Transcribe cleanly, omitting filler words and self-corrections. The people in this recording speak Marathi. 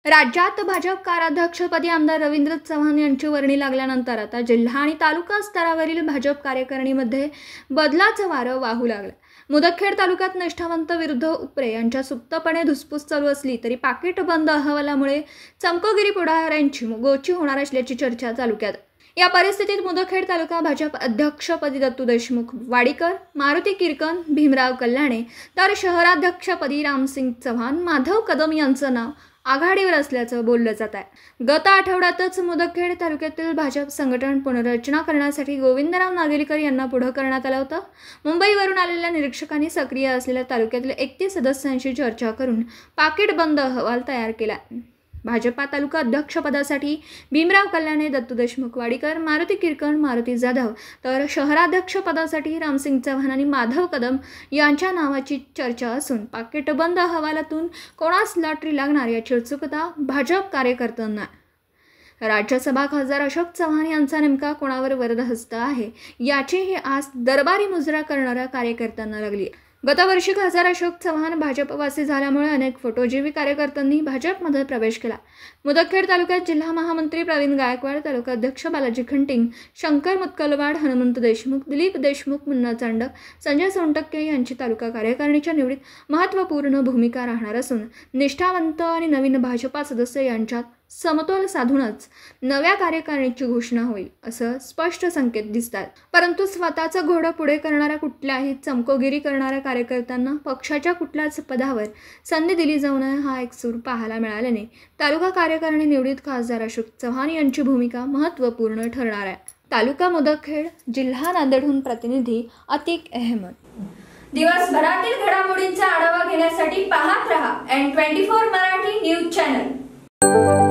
राज्यात भाजप कार्याध्यक्षपदी आमदार रवींद्र चव्हाण यांची वर्णी लागल्यानंतर आता जिल्हा आणि तालुका स्तरावरील भाजप कार्यकारिणीमध्ये बदलाचं वारं वाहू लागलं। मुदखेड तालुक्यात निष्ठावंत विरुद्ध उपरे यांच्या सुप्तपणे धुसफूस चालू असली तरी पाकिट बंद अहवालामुळे चमकोगिरी पुढाऱ्यांची गोची होणार असल्याची चर्चा तालुक्यात। या परिस्थितीत मुदखेड तालुका भाजप अध्यक्षपदी दत्तू देशमुख वाडीकर, मारुती किरकन, भीमराव कल्याणे तर शहराध्यक्षपदी रामसिंग चव्हाण, माधव कदम यांचं नाव आघाडीवर असल्याचं बोललं जात आहे। गत आठवड्यातच मुदखेड तालुक्यातील भाजप संघटन पुनर्रचना करण्यासाठी गोविंदराव नागेलकर यांना पुढे करण्यात आलं होतं। मुंबईवरून आलेल्या निरीक्षकांनी सक्रिय असलेल्या तालुक्यातील 31 सदस्यांशी चर्चा करून पाकिट बंद अहवाल तयार केला। भाजपा तालुका अध्यक्षपदासाठी भीमराव कल्याणे, दत्तू देशमुख वाडीकर, मारुती किरकन, मारुती जाधव तर शहराध्यक्षपदासाठी रामसिंग चव्हाण आणि माधव कदम यांच्या नावाची चर्चा असून पाकिटबंद अहवालातून कोणास लॉटरी लागणार याची उत्सुकता भाजप कार्यकर्त्यांना। राज्यसभा खासदार अशोक चव्हाण यांचा नेमका कोणावर वरदहस्त आहे याचीही आस दरबारी मुजरा करणाऱ्या कार्यकर्त्यांना लागली। गतवर्षी खासदार अशोक चव्हाण भाजपवासी झाल्यामुळे अनेक फोटोजीवी कार्यकर्त्यांनी भाजपमध्ये प्रवेश केला। मुदखेड तालुक्यात जिल्हा महामंत्री प्रवीण गायकवाड, तालुका अध्यक्ष बालाजी खंटिंग, शंकर मुतकलवाड, हनुमंत देशमुख, दिलीप देशमुख, मुन्ना चांडक, संजय सोनटक्के यांची तालुका कार्यकारिणीच्या निवडीत महत्त्वपूर्ण भूमिका राहणार असून निष्ठावंत आणि नवीन भाजपा सदस्य यांच्यात समतोल साधूनच नव्या कार्यकारिणीची घोषणा होईल असं स्पष्ट संकेत दिसतात। परंतु स्वतःचं घोडं पुढे करणाऱ्या कुठल्याही चमकोगिरी करणाऱ्या कार्यकर्त्यांना पक्षाच्या कुठल्याच पदावर संधी दिली जाऊ नये हा एक सूर पाहायला मिळाल्याने तालुका कार्यकारिणी निवडीत खासदार अशोक चव्हाण यांची भूमिका महत्त्वपूर्ण ठरणार आहे। तालुका मुदखेड, जिल्हा नांदेडहून प्रतिनिधी अतिक अहमद। दिवसभरातील घडामोडींचा आढावा घेण्यासाठी पाहत रहा N24 मराठी न्यूज चॅनल।